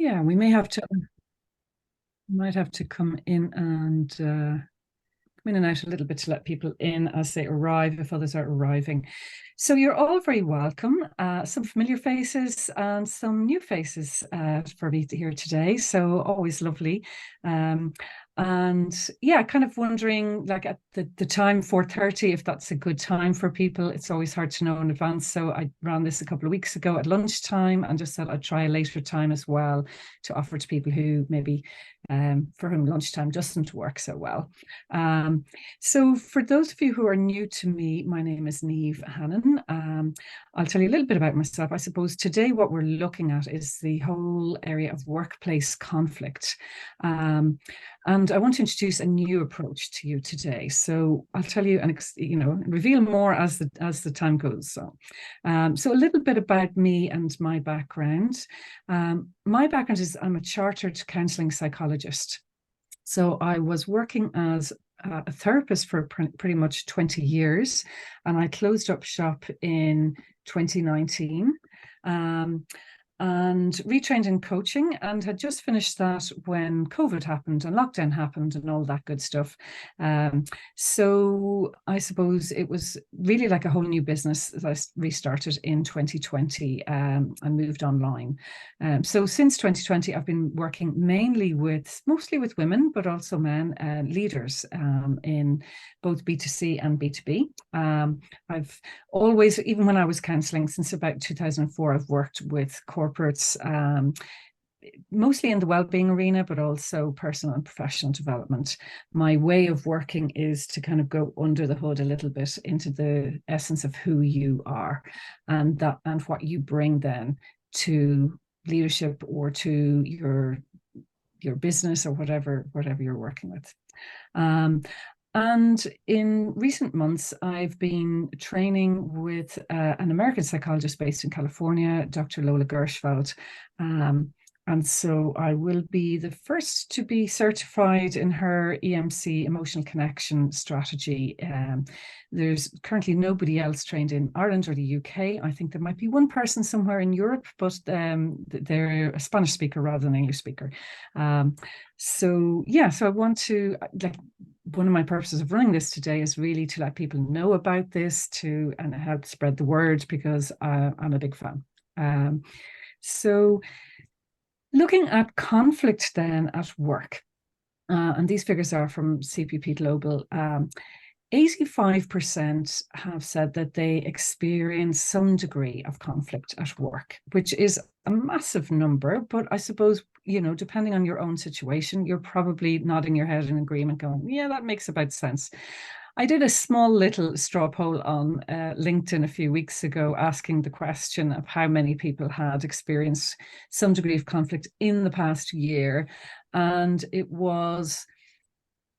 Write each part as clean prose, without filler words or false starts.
Yeah, might have to come in and come in and out a little bit to let people in as they arrive, if others are arriving. So you're all very welcome. Some familiar faces and some new faces for me here today. So always lovely. Um, and yeah, kind of wondering, like at the time 4:30, if that's a good time for people. It's always hard to know in advance. So I ran this a couple of weeks ago at lunchtime and just said I'd try a later time as well to offer to people who maybe for whom lunchtime doesn't work so well. So for those of you who are new to me, my name is Niamh Hannon. I'll tell you a little bit about myself. I suppose today what we're looking at is the whole area of workplace conflict. And I want to introduce a new approach to you today. So I'll tell you and reveal more as the time goes. So a little bit about me and my background. My background is I'm a chartered counselling psychologist. So I was working as a therapist for pretty much 20 years, and I closed up shop in 2019. And retrained in coaching and had just finished that when COVID happened and lockdown happened and all that good stuff. So I suppose it was really like a whole new business that I restarted in 2020 and moved online. So since 2020, I've been working mostly with women, but also men leaders in both B2C and B2B. I've always, even when I was counselling since about 2004, I've worked with corporates, mostly in the well-being arena, but also personal and professional development. My way of working is to kind of go under the hood a little bit into the essence of who you are and what you bring then to leadership or to your business or whatever you're working with. And in recent months, I've been training with an American psychologist based in California, Dr. Lola Gershfeld. And so I will be the first to be certified in her EMC, Emotional Connection Strategy. There's currently nobody else trained in Ireland or the UK. I think there might be one person somewhere in Europe, but they're a Spanish speaker rather than an English speaker. So I want to, one of my purposes of running this today is really to let people know about this and help spread the word because I'm a big fan. So looking at conflict then at work, and these figures are from CPP Global, 85% have said that they experience some degree of conflict at work, which is a massive number. But I suppose, depending on your own situation, you're probably nodding your head in agreement going, yeah, that makes about sense. I did a small little straw poll on LinkedIn a few weeks ago asking the question of how many people had experienced some degree of conflict in the past year. And it was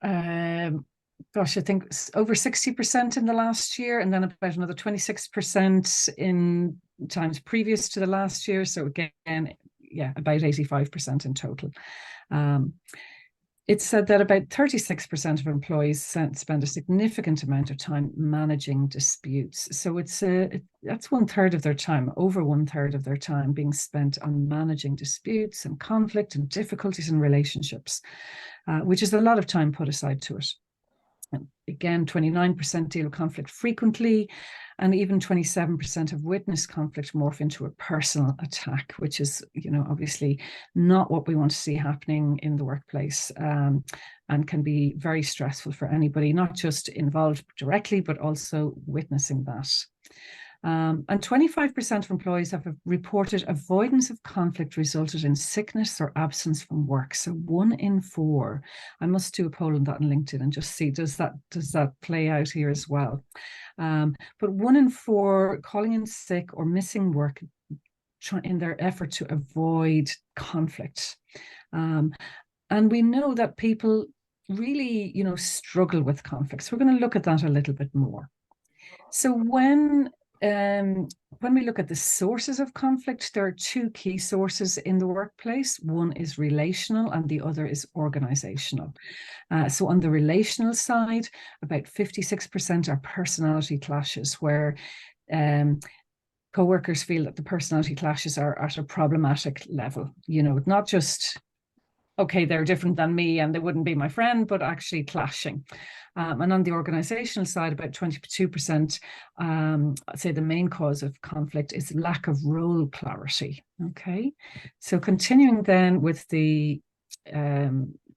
I think over 60% in the last year, and then about another 26% in times previous to the last year. So again, about 85% in total. It said that about 36% of employees spend a significant amount of time managing disputes. So that's 1/3 of their time, over 1/3 of their time being spent on managing disputes and conflict and difficulties in relationships, which is a lot of time put aside to it. And again, 29% deal with conflict frequently, and even 27% of witnessed conflict morph into a personal attack, which is, obviously not what we want to see happening in the workplace, and can be very stressful for anybody, not just involved directly, but also witnessing that. And 25% of employees have reported avoidance of conflict resulted in sickness or absence from work. So 1 in 4. I must do a poll on that on LinkedIn and just see, does that play out here as well? But 1 in 4 calling in sick or missing work in their effort to avoid conflict. And we know that people really, struggle with conflict. So we're going to look at that a little bit more. So when we look at the sources of conflict, there are 2 key sources in the workplace. One is relational and the other is organizational. So on the relational side, about 56% are personality clashes where co-workers feel that the personality clashes are at a problematic level. You know, not just, okay, they're different than me and they wouldn't be my friend, but actually clashing. And on the organizational side, about 22% say the main cause of conflict is lack of role clarity. Okay, so continuing then with the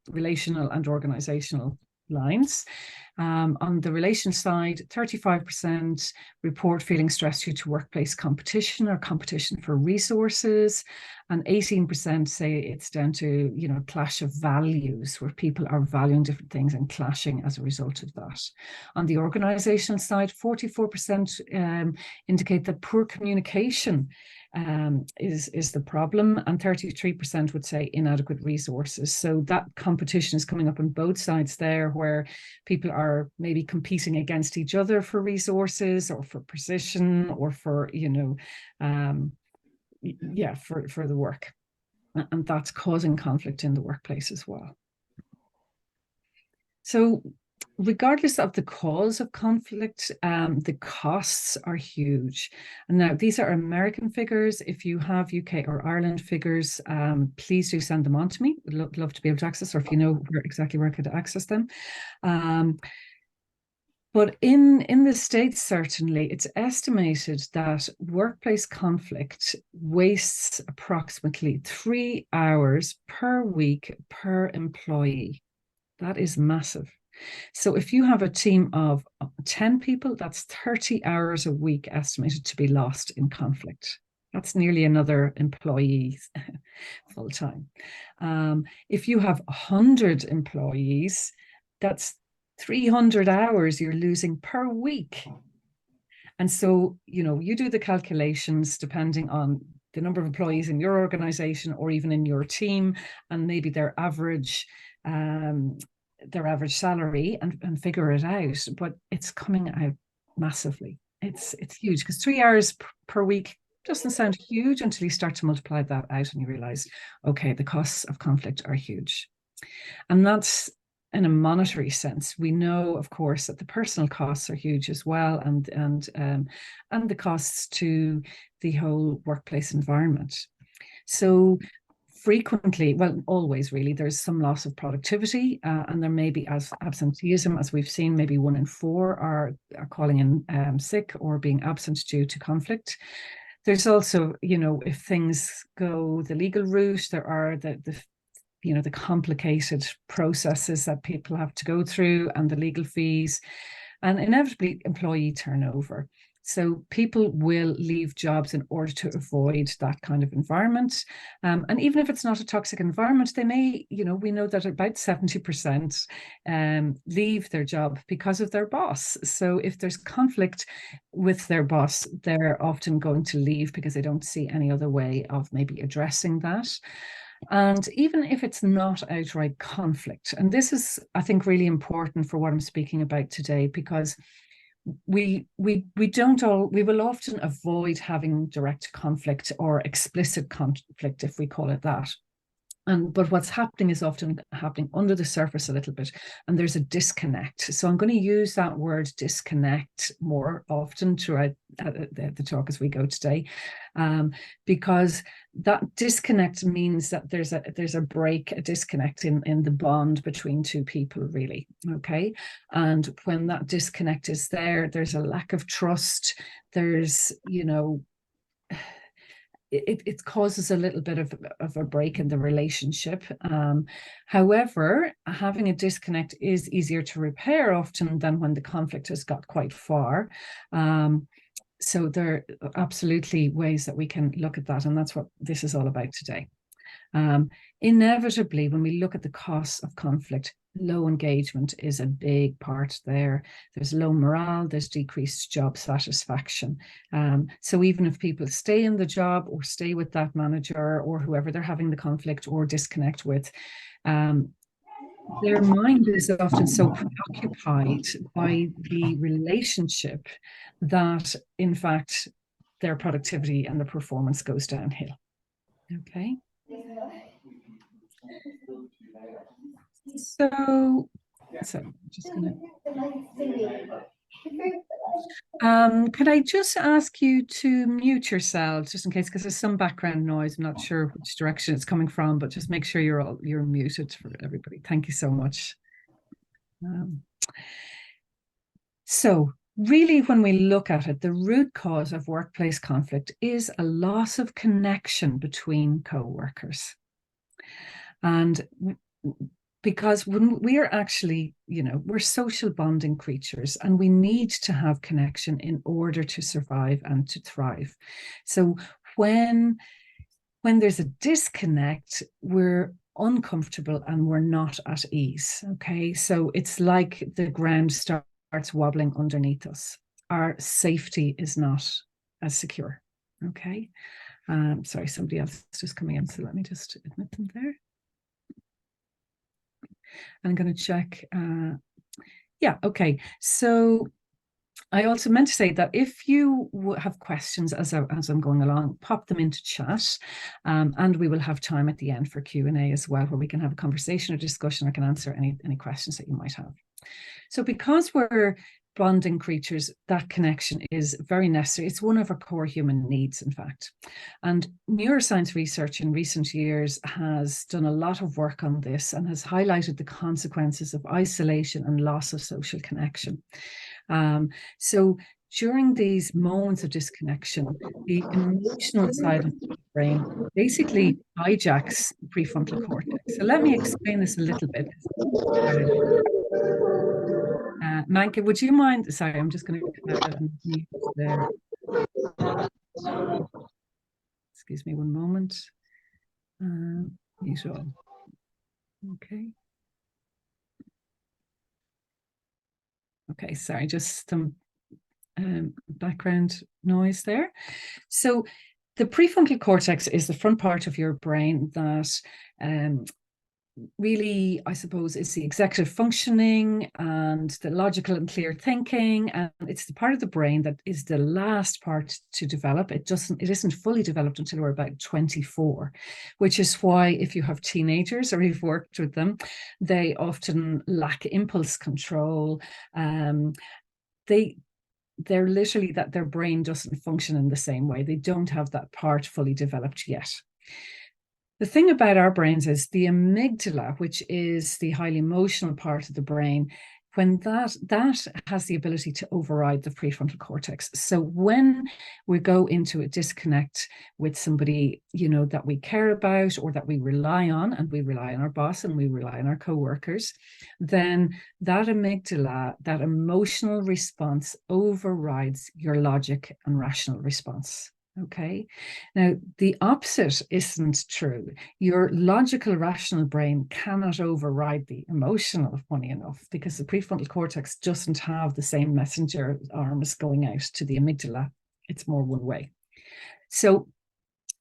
relational and organizational lines. On the relation side, 35% report feeling stressed due to workplace competition or competition for resources, and 18% say it's down to, you know, clash of values, where people are valuing different things and clashing as a result of that. On the organizational side, 44% indicate that poor communication is the problem, and 33% would say inadequate resources. So that competition is coming up on both sides there, where people are maybe competing against each other for resources or for position or for, you know, for the work. And that's causing conflict in the workplace as well. So regardless of the cause of conflict, the costs are huge. And now these are American figures. If you have UK or Ireland figures, please do send them on to me. Would love to be able to access, or if you know exactly where I could access them. But in the States, certainly, it's estimated that workplace conflict wastes approximately 3 hours per week per employee. That is massive. So if you have a team of 10 people, that's 30 hours a week estimated to be lost in conflict. That's nearly another employee full time. If you have 100 employees, that's 300 hours you're losing per week. And so, you know, you do the calculations depending on the number of employees in your organization or even in your team, and maybe their average salary, and figure it out. But it's coming out massively. It's huge, because 3 hours per week doesn't sound huge until you start to multiply that out and you realize, okay, the costs of conflict are huge. And that's in a monetary sense. We know, of course, that the personal costs are huge as well, and the costs to the whole workplace environment. So frequently, well, always really, there's some loss of productivity, and there may be absenteeism, as we've seen. Maybe 1 in 4 are calling in sick or being absent due to conflict. There's also, you know, if things go the legal route, there are the complicated processes that people have to go through, and the legal fees, and inevitably employee turnover. So people will leave jobs in order to avoid that kind of environment. And even if it's not a toxic environment, they may, you know, we know that about 70% leave their job because of their boss. So if there's conflict with their boss, they're often going to leave because they don't see any other way of maybe addressing that. And even if it's not outright conflict, and this is, I think, really important for what I'm speaking about today, because we will often avoid having direct conflict or explicit conflict, if we call it that. But what's happening is often happening under the surface a little bit, and there's a disconnect. So I'm going to use that word disconnect more often throughout the talk as we go today, because that disconnect means that there's a break, a disconnect in the bond between two people, really. Okay, and when that disconnect is there, there's a lack of trust. There's, you know, it causes a little bit of a break in the relationship. However, having a disconnect is easier to repair often than when the conflict has got quite far. So there are absolutely ways that we can look at that, and that's what this is all about today. Inevitably, when we look at the costs of conflict, low engagement is a big part there. There's low morale, there's decreased job satisfaction. So even if people stay in the job or stay with that manager or whoever they're having the conflict or disconnect with, their mind is often so preoccupied by the relationship that, in fact, their productivity and the performance goes downhill. Okay. So I'm just going to. Could I just ask you to mute yourselves just in case, because there's some background noise. I'm not sure which direction it's coming from, but just make sure you're muted for everybody. Thank you so much. So really, when we look at it, the root cause of workplace conflict is a loss of connection between co-workers. And because when we are actually, we're social bonding creatures, and we need to have connection in order to survive and to thrive. So when there's a disconnect, we're uncomfortable and we're not at ease. Okay, so it's like the ground starts wobbling underneath us. Our safety is not as secure. Okay, sorry, somebody else is just coming in, so let me just admit them there. I'm going to check. Yeah, okay. So I also meant to say that if you have questions as I'm going along, pop them into chat, and we will have time at the end for Q&A as well, where we can have a conversation or discussion. I can answer any questions that you might have. So because we're bonding creatures, that connection is very necessary. It's one of our core human needs, in fact. And neuroscience research in recent years has done a lot of work on this and has highlighted the consequences of isolation and loss of social connection. So during these moments of disconnection, the emotional side of the brain basically hijacks the prefrontal cortex. So let me explain this a little bit. Manka, would you mind? Sorry, I'm just going to mute there. Excuse me one moment. Mute all. Okay. Okay, sorry, just some background noise there. So the prefrontal cortex is the front part of your brain that really, I suppose, is the executive functioning and the logical and clear thinking. And it's the part of the brain that is the last part to develop. It isn't fully developed until we're about 24, which is why if you have teenagers or you've worked with them, they often lack impulse control. They're literally that their brain doesn't function in the same way. They don't have that part fully developed yet. The thing about our brains is the amygdala, which is the highly emotional part of the brain, when that has the ability to override the prefrontal cortex. So when we go into a disconnect with somebody, that we care about or that we rely on, and we rely on our boss and we rely on our coworkers, then that amygdala, that emotional response, overrides your logic and rational response. Okay. Now, the opposite isn't true. Your logical, rational brain cannot override the emotional, funny enough, because the prefrontal cortex doesn't have the same messenger arms going out to the amygdala. It's more one way. So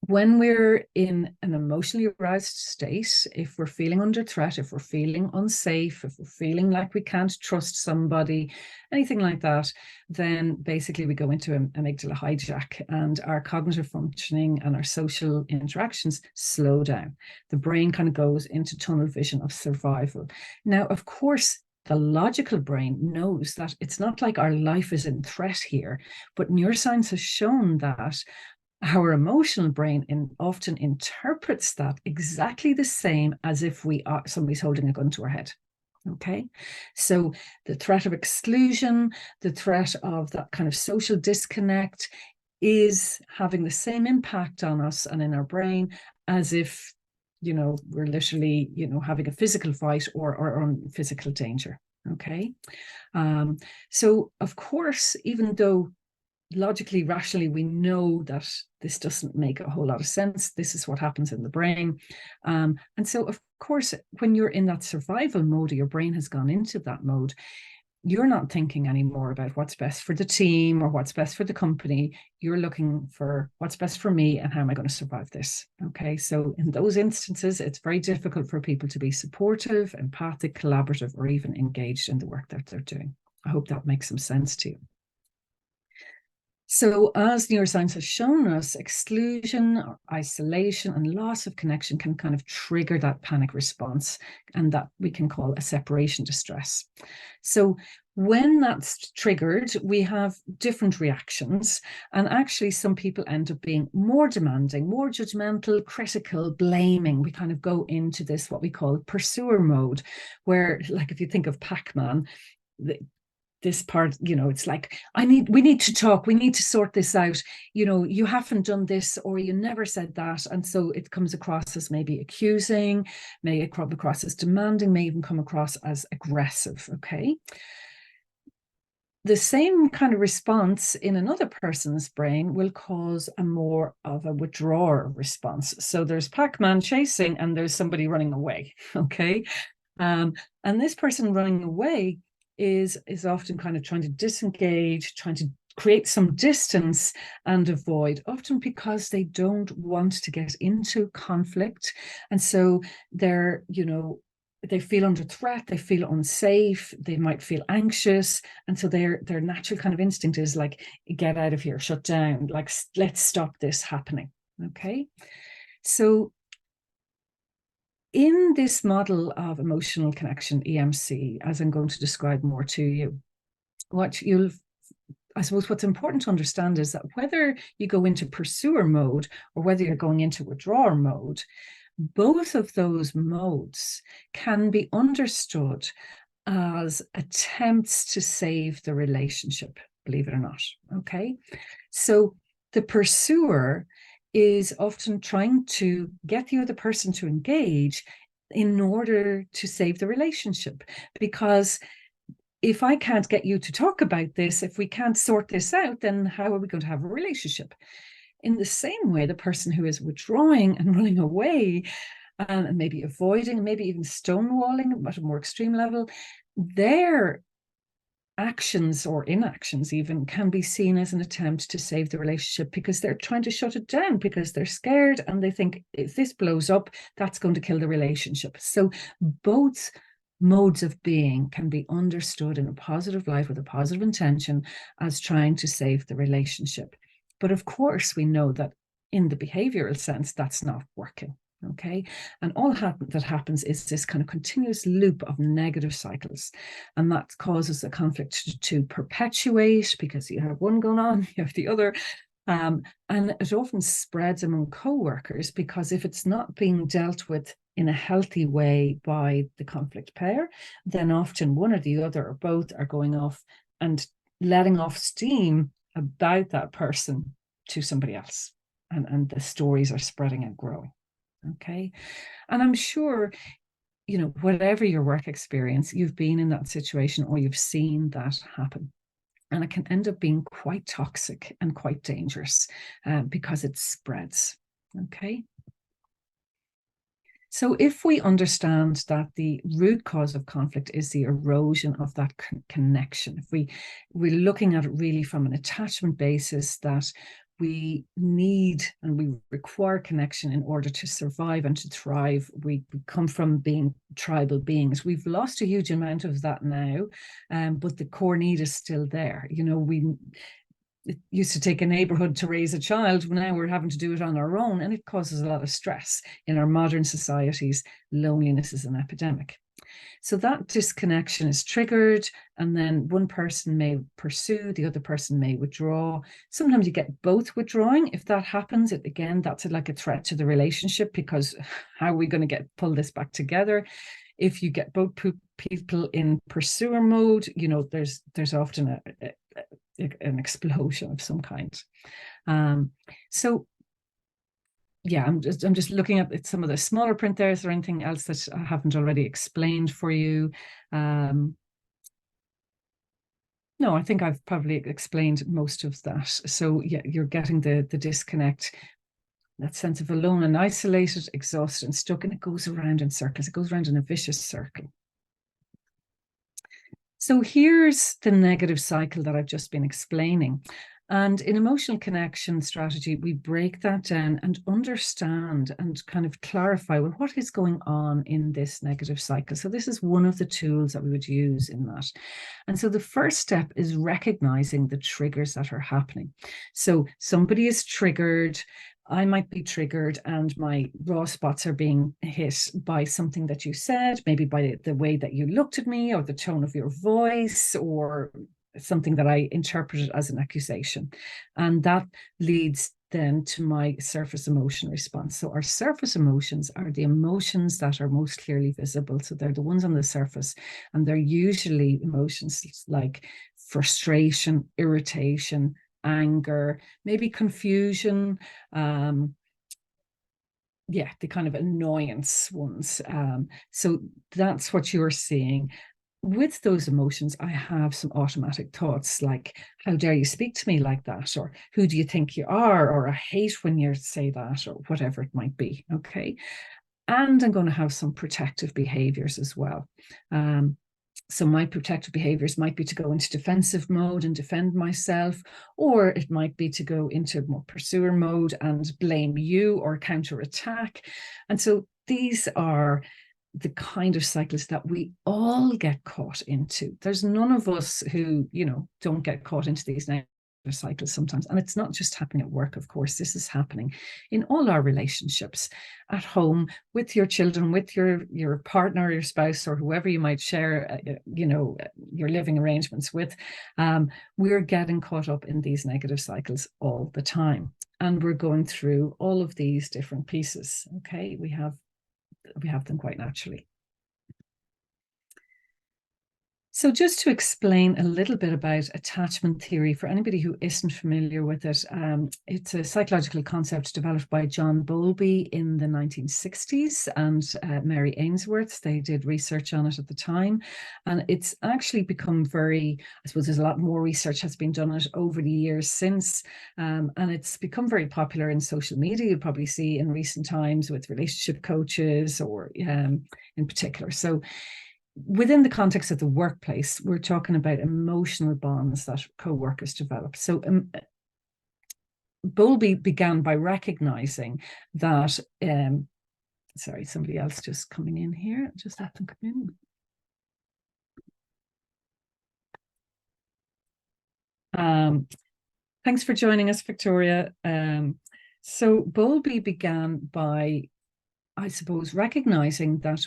when we're in an emotionally aroused state, if we're feeling under threat, if we're feeling unsafe, if we're feeling like we can't trust somebody, anything like that, then basically we go into an amygdala hijack, and our cognitive functioning and our social interactions slow down. The brain kind of goes into tunnel vision of survival. Now, of course, the logical brain knows that it's not like our life is in threat here, but neuroscience has shown that our emotional brain often interprets that exactly the same as if somebody's holding a gun to our head. Okay, so the threat of exclusion, the threat of that kind of social disconnect is having the same impact on us and in our brain as if, we're literally, having a physical fight or on physical danger. Okay, so of course, even though logically, rationally, we know that this doesn't make a whole lot of sense. This is what happens in the brain. And so, of course, when you're in that survival mode, your brain has gone into that mode, you're not thinking anymore about what's best for the team or what's best for the company. You're looking for what's best for me and how am I going to survive this? Okay, so in those instances, it's very difficult for people to be supportive, empathic, collaborative, or even engaged in the work that they're doing. I hope that makes some sense to you. So as neuroscience has shown us, exclusion, or isolation, and loss of connection can kind of trigger that panic response, and that we can call a separation distress. So when that's triggered, we have different reactions. And actually, some people end up being more demanding, more judgmental, critical, blaming. We kind of go into this, what we call pursuer mode, where, like, if you think of Pac-Man, this part, it's like, we need to talk, we need to sort this out, you haven't done this, or you never said that. And so it comes across as maybe accusing, may come across as demanding, may even come across as aggressive. Okay. The same kind of response in another person's brain will cause a more of a withdrawer response. So there's Pac-Man chasing and there's somebody running away. Okay. And this person running away is often kind of trying to disengage, trying to create some distance and avoid, often because they don't want to get into conflict. And so they're, they feel under threat, they feel unsafe, they might feel anxious. And so their natural kind of instinct is like, get out of here, shut down, like, let's stop this happening. Okay. So in this model of emotional connection, EMC, as I'm going to describe more to you, I suppose what's important to understand is that whether you go into pursuer mode or whether you're going into withdrawer mode, both of those modes can be understood as attempts to save the relationship, believe it or not. Okay. So the pursuer is often trying to get the other person to engage in order to save the relationship. Because if I can't get you to talk about this, if we can't sort this out, then how are we going to have a relationship? In the same way, the person who is withdrawing and running away and maybe avoiding, maybe even stonewalling at a more extreme level, their actions or inactions even can be seen as an attempt to save the relationship, because they're trying to shut it down, because they're scared and they think if this blows up, that's going to kill the relationship. So both modes of being can be understood in a positive light with a positive intention as trying to save the relationship. But of course, we know that in the behavioral sense, that's not working. Okay. And all that happens is this kind of continuous loop of negative cycles. And that causes the conflict to perpetuate, because you have one going on, you have the other. And it often spreads among co-workers, because if it's not being dealt with in a healthy way by the conflict pair, then often one or the other or both are going off and letting off steam about that person to somebody else. And the stories are spreading and growing. Okay. And I'm sure, whatever your work experience, you've been in that situation or you've seen that happen. And it can end up being quite toxic and quite dangerous because it spreads. Okay. So if we understand that the root cause of conflict is the erosion of that connection, if we're looking at it really from an attachment basis, that we need and we require connection in order to survive and to thrive. We come from being tribal beings. We've lost a huge amount of that now, but the core need is still there. It used to take a neighborhood to raise a child. Now we're having to do it on our own, and it causes a lot of stress. In our modern societies, loneliness is an epidemic. So that disconnection is triggered, and then one person may pursue, the other person may withdraw. Sometimes you get both withdrawing. If that happens, that's like a threat to the relationship, because how are we going to pull this back together? If you get both people in pursuer mode, there's often an explosion of some kind. So yeah, I'm just looking at some of the smaller print there. Is there anything else that I haven't already explained for you? No, I think I've probably explained most of that. So yeah, you're getting the disconnect, that sense of alone and isolated, exhausted and stuck, and it goes around in circles. It goes around in a vicious circle. So here's the negative cycle that I've just been explaining. And in emotional connection strategy, we break that down and understand and kind of clarify, well, what is going on in this negative cycle? So this is one of the tools that we would use in that. And so the first step is recognizing the triggers that are happening. So somebody is triggered. I might be triggered and my raw spots are being hit by something that you said, maybe by the way that you looked at me or the tone of your voice or something that I interpreted as an accusation. And that leads then to my surface emotion response. So our surface emotions are the emotions that are most clearly visible. So they're the ones on the surface, and they're usually emotions like frustration, irritation, anger, maybe confusion, yeah, the kind of annoyance ones. So that's what you're seeing. With those emotions, I have some automatic thoughts like, how dare you speak to me like that? Or who do you think you are? Or I hate when you say that, or whatever it might be. Okay. And I'm going to have some protective behaviors as well. So my protective behaviors might be to go into defensive mode and defend myself, or it might be to go into more pursuer mode and blame you or counterattack. And so these are the kind of cycles that we all get caught into. There's none of us who, don't get caught into these negative cycles sometimes. And it's not just happening at work, of course. This is happening in all our relationships, at home, with your children, with your partner, your spouse, or whoever you might share, your living arrangements with. We're getting caught up in these negative cycles all the time. And we're going through all of these different pieces. Okay, we have them quite naturally. So just to explain a little bit about attachment theory for anybody who isn't familiar with it, it's a psychological concept developed by John Bowlby in the 1960s and Mary Ainsworth. They did research on it at the time. And it's actually become I suppose there's a lot more research has been done on it over the years since. And it's become very popular in social media. You'll probably see in recent times with relationship coaches or in particular. So within the context of the workplace, we're talking about emotional bonds that co-workers develop. So Bowlby began by recognizing that, sorry, somebody else just coming in here, just let them come in. Thanks for joining us, Victoria. So Bowlby began by, I suppose, recognizing that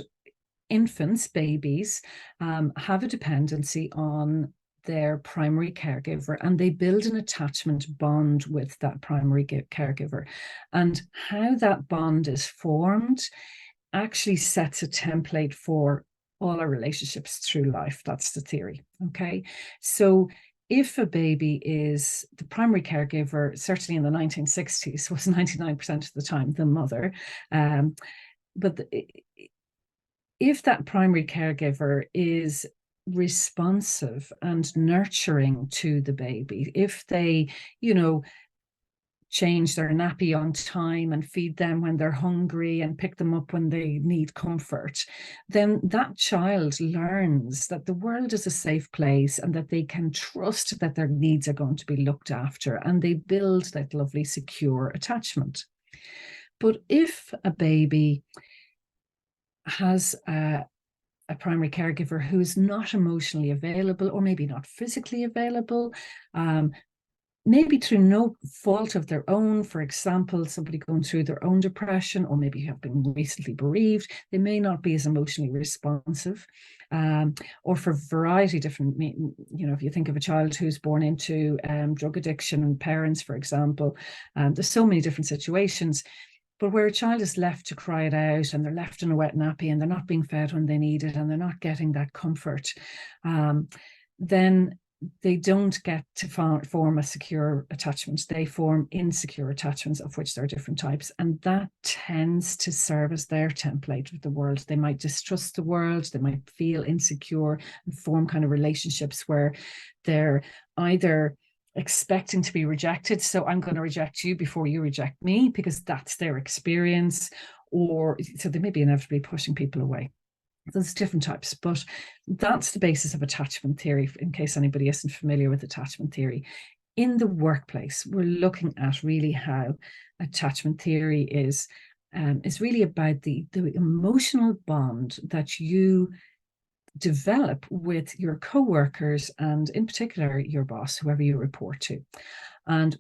infants, babies, have a dependency on their primary caregiver, and they build an attachment bond with that primary caregiver. And how that bond is formed actually sets a template for all our relationships through life. That's the theory. Okay. So if a baby is the primary caregiver, certainly in the 1960s, was 99% of the time the mother. But if that primary caregiver is responsive and nurturing to the baby, if they, change their nappy on time and feed them when they're hungry and pick them up when they need comfort, then that child learns that the world is a safe place and that they can trust that their needs are going to be looked after, and they build that lovely, secure attachment. But if a baby has a primary caregiver who's not emotionally available, or maybe not physically available, maybe through no fault of their own, for example, somebody going through their own depression, or maybe have been recently bereaved, they may not be as emotionally responsive, or for a variety of different, if you think of a child who's born into drug addiction, parents, for example, there's so many different situations. But where a child is left to cry it out, and they're left in a wet nappy, and they're not being fed when they need it, and they're not getting that comfort, then they don't get to form a secure attachment. They form insecure attachments, of which there are different types. And that tends to serve as their template with the world. They might distrust the world, they might feel insecure, and form kind of relationships where they're either expecting to be rejected. So I'm going to reject you before you reject me, because that's their experience. Or so they may be inevitably pushing people away. There's different types, but that's the basis of attachment theory, in case anybody isn't familiar with attachment theory. In the workplace, we're looking at really how attachment theory is really about the emotional bond that you develop with your co-workers, and in particular your boss, whoever you report to. And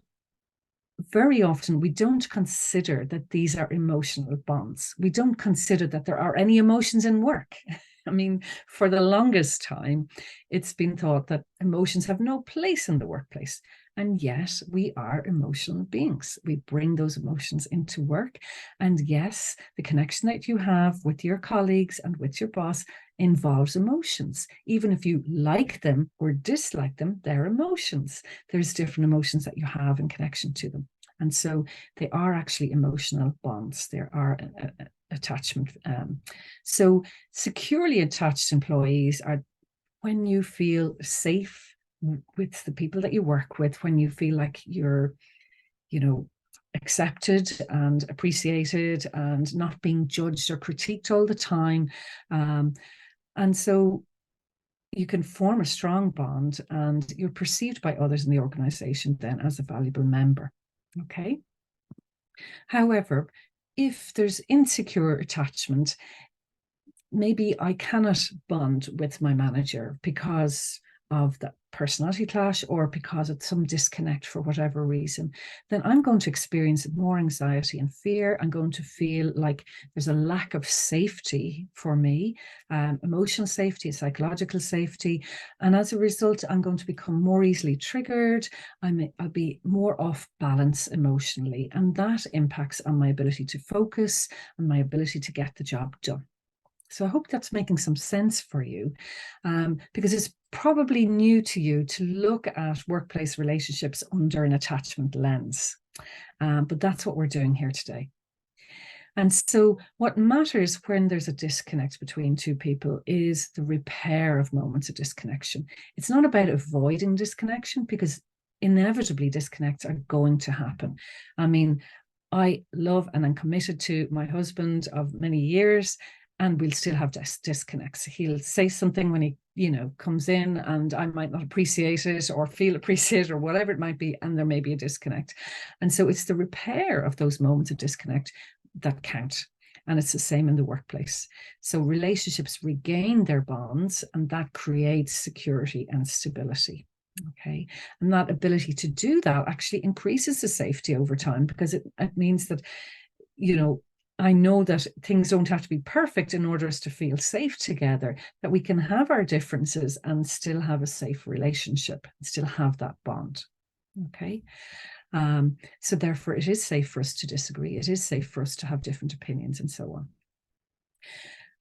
very often we don't consider that these are emotional bonds. We don't consider that there are any emotions in work. I mean, for the longest time, it's been thought that emotions have no place in the workplace. And yet we are emotional beings. We bring those emotions into work. And yes, the connection that you have with your colleagues and with your boss involves emotions. Even if you like them or dislike them, they're emotions. There's different emotions that you have in connection to them. And so they are actually emotional bonds. There are attachment. So securely attached employees are when you feel safe with the people that you work with, when you feel like you're, accepted and appreciated and not being judged or critiqued all the time. And so you can form a strong bond and you're perceived by others in the organization then as a valuable member. Okay. However, if there's insecure attachment, maybe I cannot bond with my manager because of the personality clash or because of some disconnect for whatever reason, then I'm going to experience more anxiety and fear. I'm going to feel like there's a lack of safety for me, emotional safety, psychological safety. And as a result, I'm going to become more easily triggered. I'll be more off balance emotionally. And that impacts on my ability to focus and my ability to get the job done. So I hope that's making some sense for you, because it's probably new to you to look at workplace relationships under an attachment lens. But that's what we're doing here today. And so what matters when there's a disconnect between two people is the repair of moments of disconnection. It's not about avoiding disconnection, because inevitably disconnects are going to happen. I mean, I love and I'm committed to my husband of many years, and we'll still have disconnects. He'll say something when he, comes in, and I might not appreciate it or feel appreciated or whatever it might be, and there may be a disconnect. And so it's the repair of those moments of disconnect that count. And it's the same in the workplace. So relationships regain their bonds, and that creates security and stability. Okay. And that ability to do that actually increases the safety over time, because it means that, I know that things don't have to be perfect in order for us to feel safe together, that we can have our differences and still have a safe relationship, and still have that bond. Okay. So therefore, it is safe for us to disagree. It is safe for us to have different opinions and so on.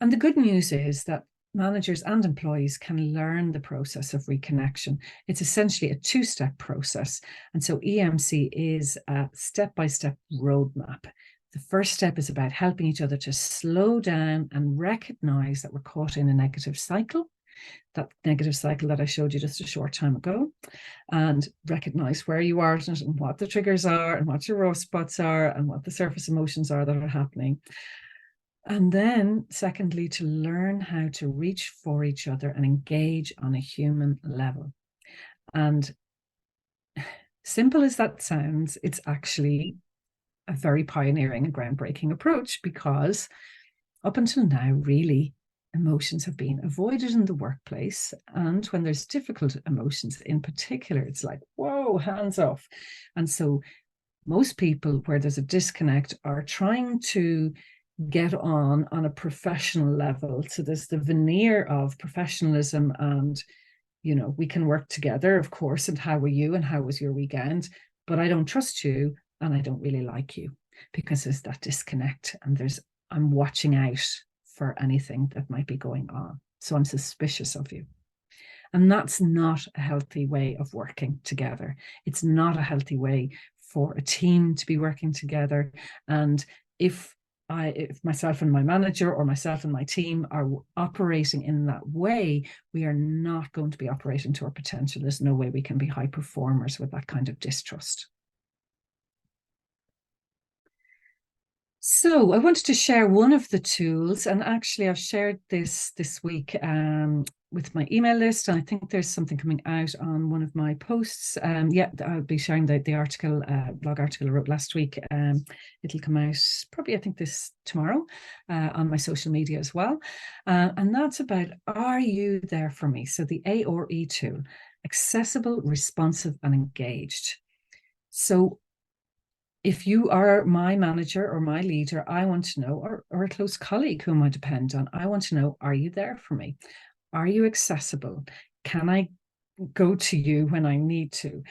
And the good news is that managers and employees can learn the process of reconnection. It's essentially a two-step process. And so EMC is a step-by-step roadmap. The first step is about helping each other to slow down and recognize that we're caught in a negative cycle, that negative cycle that I showed you just a short time ago, and recognize where you are in it and what the triggers are and what your raw spots are and what the surface emotions are that are happening. And then, secondly, to learn how to reach for each other and engage on a human level. And simple as that sounds, it's actually a very pioneering and groundbreaking approach, because up until now, really, emotions have been avoided in the workplace. And when there's difficult emotions in particular, it's like, whoa, hands off. And so most people, where there's a disconnect, are trying to get on a professional level. So there's the veneer of professionalism and, we can work together, of course, and how are you and how was your weekend? But I don't trust you and I don't really like you, because there's that disconnect and I'm watching out for anything that might be going on. So I'm suspicious of you. And that's not a healthy way of working together. It's not a healthy way for a team to be working together. And if myself and my manager or myself and my team are operating in that way, we are not going to be operating to our potential. There's no way we can be high performers with that kind of distrust. So I wanted to share one of the tools, and actually I've shared this week with my email list, and I think there's something coming out on one of my posts. I'll be sharing the article, blog article I wrote last week. It'll come out probably, I think, this tomorrow on my social media as well. And that's about, are you there for me? So the ARE tool, accessible, responsive, and engaged. So if you are my manager or my leader, I want to know, or a close colleague whom I depend on, I want to know, are you there for me? Are you accessible? Can I go to you when I need to?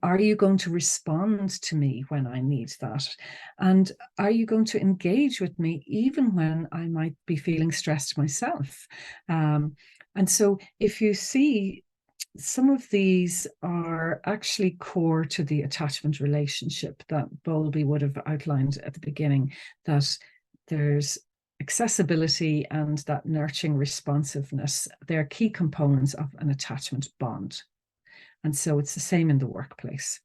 Are you going to respond to me when I need that? And are you going to engage with me even when I might be feeling stressed myself? And so if you see, some of these are actually core to the attachment relationship that Bowlby would have outlined at the beginning, that there's accessibility and that nurturing responsiveness. They're key components of an attachment bond. And so it's the same in the workplace.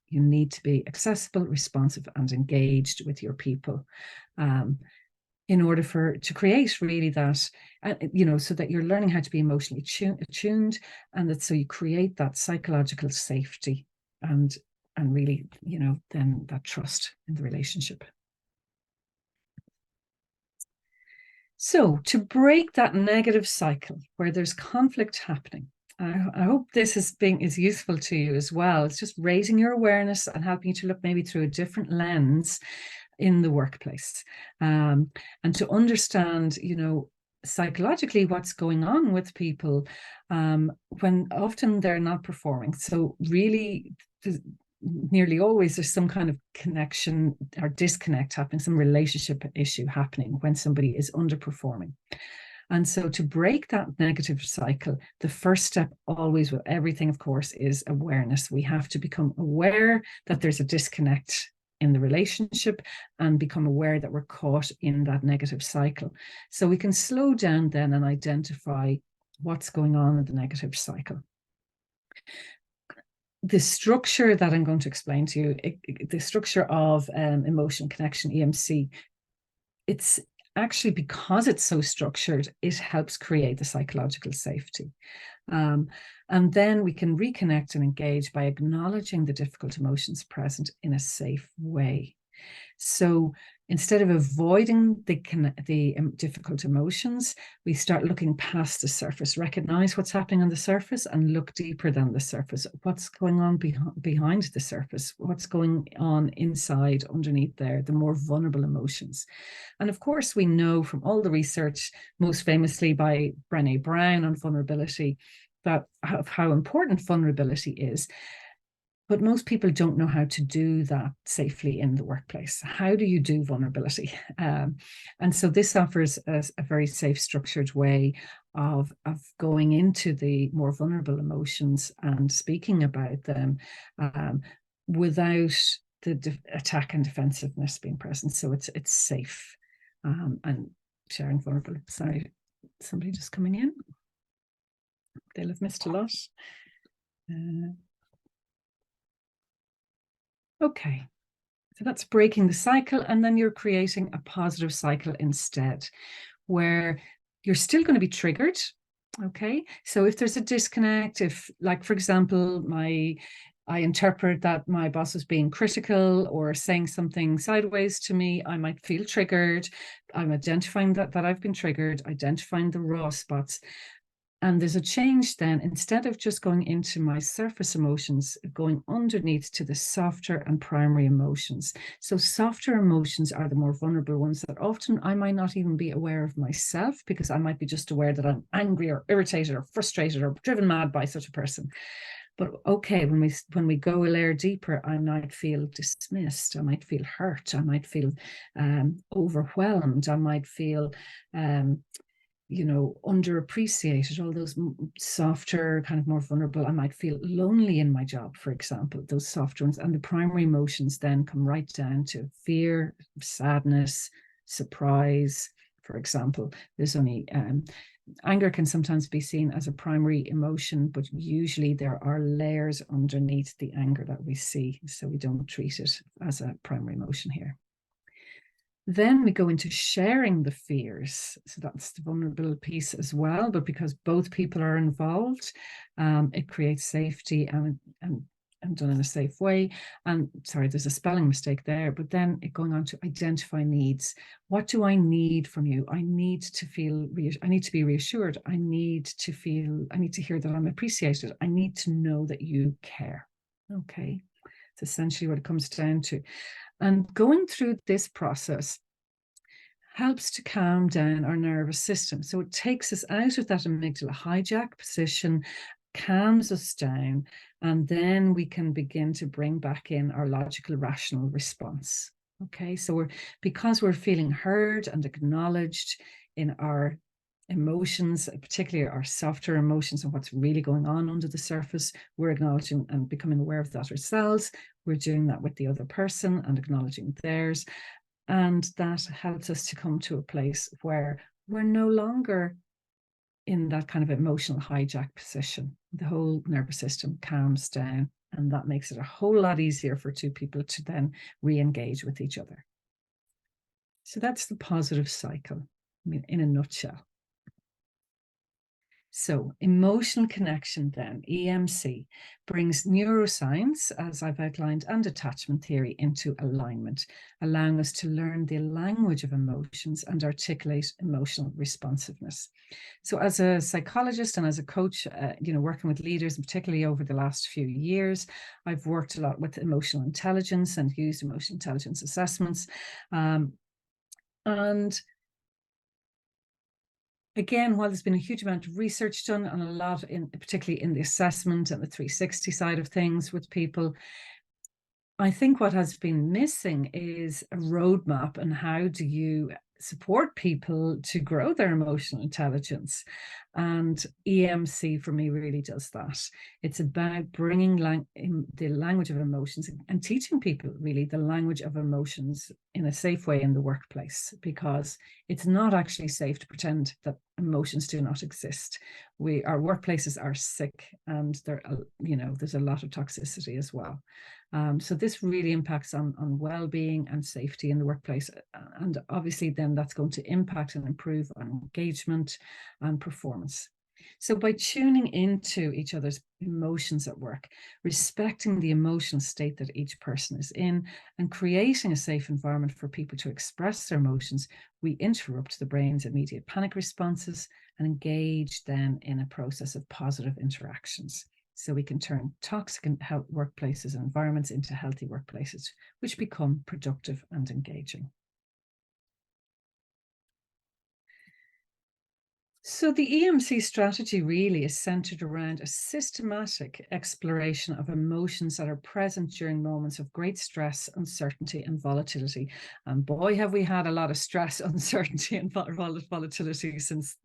You need to be accessible, responsive, and engaged with your people. In order to create really that, so that you're learning how to be emotionally attuned, and that so you create that psychological safety and really, then that trust in the relationship. So to break that negative cycle where there's conflict happening, I hope this is useful to you as well. It's just raising your awareness and helping you to look maybe through a different lens in the workplace, and to understand, psychologically what's going on with people when often they're not performing. So really, nearly always there's some kind of connection or disconnect happening, some relationship issue happening when somebody is underperforming. And so to break that negative cycle, the first step always with everything, of course, is awareness. We have to become aware that there's a disconnect in the relationship and become aware that we're caught in that negative cycle. So we can slow down then and identify what's going on in the negative cycle. The structure that I'm going to explain to you, the structure of emotional connection, EMC, it's actually, because it's so structured, it helps create the psychological safety. And then we can reconnect and engage by acknowledging the difficult emotions present in a safe way. So instead of avoiding the difficult emotions, we start looking past the surface, recognize what's happening on the surface and look deeper than the surface. What's going on behind the surface? What's going on inside, underneath there, the more vulnerable emotions? And of course, we know from all the research, most famously by Brené Brown on vulnerability, that of how important vulnerability is. But most people don't know how to do that safely in the workplace. How do you do vulnerability? And so this offers a very safe, structured way of going into the more vulnerable emotions and speaking about them without the attack and defensiveness being present. So it's safe and sharing vulnerability. Sorry, somebody just coming in. They'll have missed a lot. Okay, so that's breaking the cycle, and then you're creating a positive cycle instead, where you're still going to be triggered. Okay, so if there's a disconnect, if, like, for example, I interpret that my boss is being critical or saying something sideways to me, I might feel triggered. I'm identifying that I've been triggered, identifying the raw spots. And there's a change then, instead of just going into my surface emotions, going underneath to the softer and primary emotions. So softer emotions are the more vulnerable ones that often I might not even be aware of myself, because I might be just aware that I'm angry or irritated or frustrated or driven mad by such a person. But okay, when we go a layer deeper, I might feel dismissed, I might feel hurt, I might feel overwhelmed, I might feel underappreciated, all those softer, kind of more vulnerable. I might feel lonely in my job, for example, those softer ones. And the primary emotions then come right down to fear, sadness, surprise, for example. There's only anger can sometimes be seen as a primary emotion, but usually there are layers underneath the anger that we see. So we don't treat it as a primary emotion here. Then we go into sharing the fears. So that's the vulnerable piece as well, but because both people are involved, it creates safety and done in a safe way. And sorry, there's a spelling mistake there, but then it going on to identify needs. What do I need from you? I need to feel, I need to be reassured. I need to hear that I'm appreciated. I need to know that you care. Okay. It's essentially what it comes down to. And going through this process helps to calm down our nervous system. So it takes us out of that amygdala hijack position, calms us down, and then we can begin to bring back in our logical, rational response. Okay, so because we're feeling heard and acknowledged in our emotions, particularly our softer emotions and what's really going on under the surface, we're acknowledging and becoming aware of that ourselves. We're doing that with the other person and acknowledging theirs. And that helps us to come to a place where we're no longer in that kind of emotional hijack position. The whole nervous system calms down, and that makes it a whole lot easier for two people to then re-engage with each other. So that's the positive cycle, I mean, in a nutshell. So emotional connection then, EMC, brings neuroscience, as I've outlined, and attachment theory into alignment, allowing us to learn the language of emotions and articulate emotional responsiveness. So as a psychologist and as a coach, working with leaders, and particularly over the last few years, I've worked a lot with emotional intelligence and used emotional intelligence assessments. And again, while there's been a huge amount of research done and a lot particularly in the assessment and the 360 side of things with people, I think what has been missing is a roadmap and how do you support people to grow their emotional intelligence. And EMC for me really does that. It's about bringing the language of emotions and teaching people really the language of emotions in a safe way in the workplace, because it's not actually safe to pretend that emotions do not exist. Our workplaces are sick, and there's a lot of toxicity as well. So this really impacts on well-being and safety in the workplace. And obviously then that's going to impact and improve on engagement and performance. So by tuning into each other's emotions at work, respecting the emotional state that each person is in, and creating a safe environment for people to express their emotions, we interrupt the brain's immediate panic responses and engage then in a process of positive interactions. So we can turn toxic workplaces and environments into healthy workplaces, which become productive and engaging. So the EMC strategy really is centered around a systematic exploration of emotions that are present during moments of great stress, uncertainty, and volatility. And boy, have we had a lot of stress, uncertainty, and volatility since,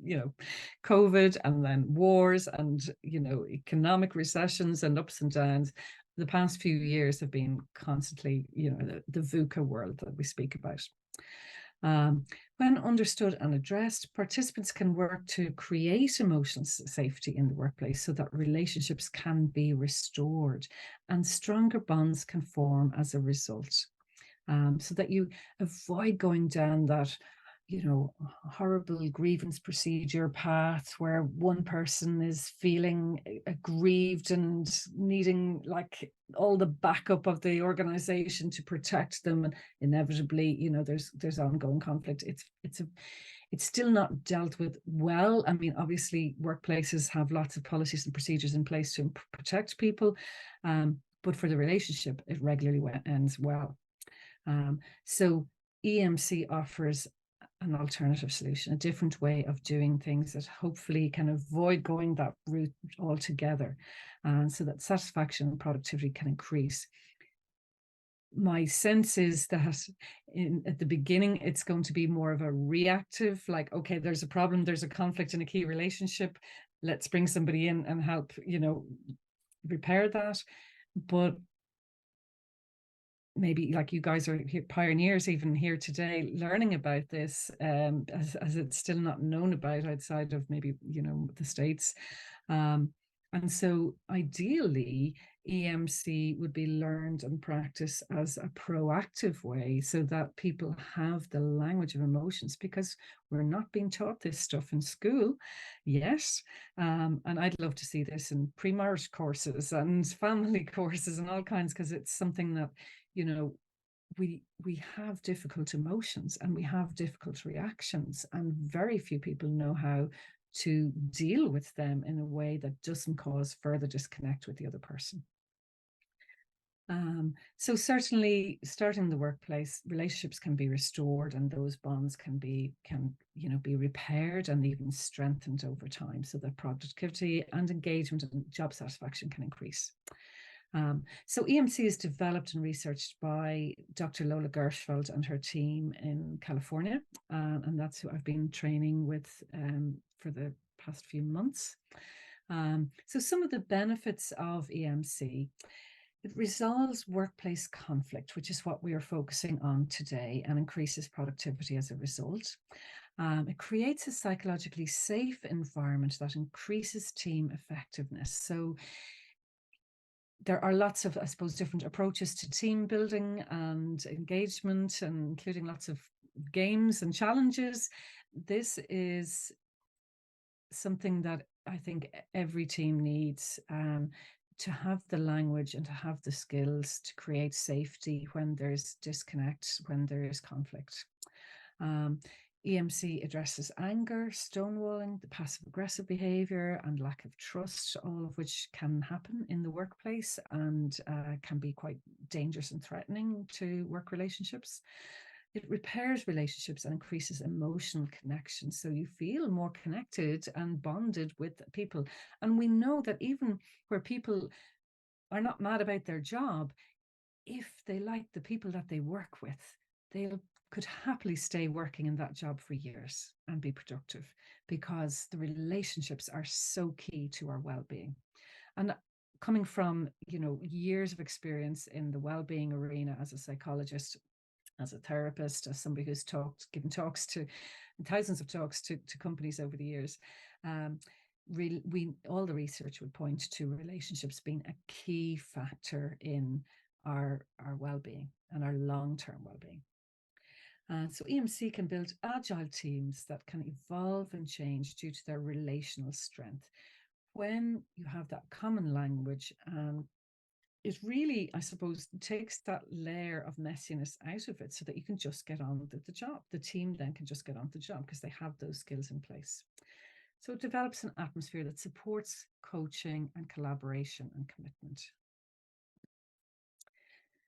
COVID, and then wars, and, economic recessions and ups and downs. The past few years have been constantly, the VUCA world that we speak about. When understood and addressed, participants can work to create emotional safety in the workplace so that relationships can be restored and stronger bonds can form as a result. So that you avoid going down that horrible grievance procedure path where one person is feeling aggrieved and needing like all the backup of the organization to protect them, and inevitably there's ongoing conflict. It's still not dealt with well. I mean, obviously workplaces have lots of policies and procedures in place to protect people, but for the relationship it regularly ends well. So EMC offers an alternative solution, a different way of doing things that hopefully can avoid going that route altogether, and so that satisfaction and productivity can increase. My sense is that at the beginning, it's going to be more of a reactive, like, okay, there's a problem, there's a conflict in a key relationship, let's bring somebody in and help, repair that. But maybe like you guys are pioneers even here today learning about this, as it's still not known about outside of maybe the States, and so ideally EMC would be learned and practiced as a proactive way so that people have the language of emotions, because we're not being taught this stuff in school yet, and I'd love to see this in pre-marriage courses and family courses and all kinds, because it's something that we have difficult emotions and we have difficult reactions, and very few people know how to deal with them in a way that doesn't cause further disconnect with the other person. So certainly starting the workplace, relationships can be restored and those bonds can be repaired and even strengthened over time so that productivity and engagement and job satisfaction can increase. So EMC is developed and researched by Dr. Lola Gershfeld and her team in California. And that's who I've been training with for the past few months. So some of the benefits of EMC: it resolves workplace conflict, which is what we are focusing on today, and increases productivity as a result. It creates a psychologically safe environment that increases team effectiveness. So there are lots of, I suppose, different approaches to team building and engagement, and including lots of games and challenges. This is something that I think every team needs, to have the language and to have the skills to create safety when there's disconnect, when there is conflict. EMC addresses anger, stonewalling, the passive aggressive behavior, and lack of trust, all of which can happen in the workplace and can be quite dangerous and threatening to work relationships. It repairs relationships and increases emotional connection. So you feel more connected and bonded with people. And we know that even where people are not mad about their job, if they like the people that they work with, they could happily stay working in that job for years and be productive, because the relationships are so key to our well-being. And coming from, years of experience in the well-being arena as a psychologist, as a therapist, as somebody who's given talks to thousands of talks to companies over the years, all the research would point to relationships being a key factor in our well-being and our long-term well-being. So EMC can build agile teams that can evolve and change due to their relational strength. When you have that common language, it really, I suppose, takes that layer of messiness out of it so that you can just get on with the job. The team then can just get on with the job because they have those skills in place. So it develops an atmosphere that supports coaching and collaboration and commitment.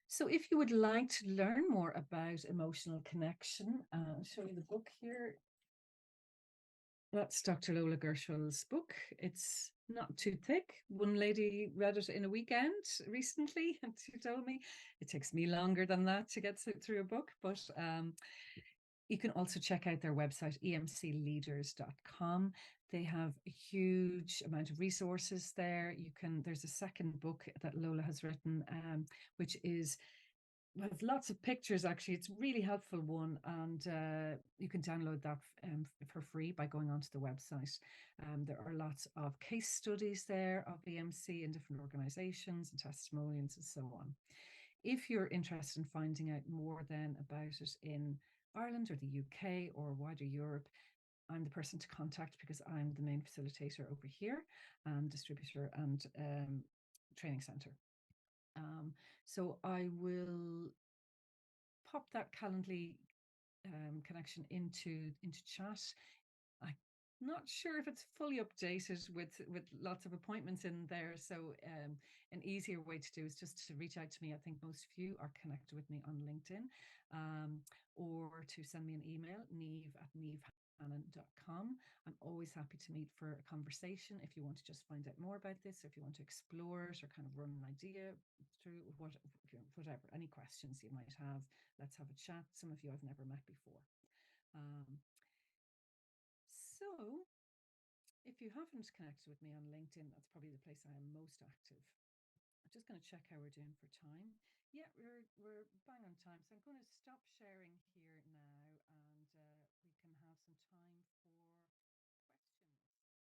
So if you would like to learn more about emotional connection, I'll show you the book here. That's Dr. Lola Gershfeld's book. It's not too thick. One lady read it in a weekend recently, and she told me it takes me longer than that to get through a book. But you can also check out their website, emcleaders.com. They have a huge amount of resources there. There's a second book that Lola has written, which is with lots of pictures. Actually, it's a really helpful one, and you can download that for free by going onto the website. There are lots of case studies there of EMC in different organizations and testimonials and so on. If you're interested in finding out more then about it in Ireland or the UK or wider Europe, I'm the person to contact, because I'm the main facilitator over here and distributor and training centre. So I will pop that Calendly connection into chat. I'm not sure if it's fully updated with lots of appointments in there. So an easier way to do is just to reach out to me. I think most of you are connected with me on LinkedIn, or to send me an email, neve@nevehannon.com. I'm always happy to meet for a conversation if you want to just find out more about this, or if you want to explore it or kind of run an idea through whatever, any questions you might have. Let's have a chat. Some of you I've never met before. So if you haven't connected with me on LinkedIn, that's probably the place I am most active. I'm just going to check how we're doing for time. Yeah, we're bang on time. So I'm going to stop sharing here now.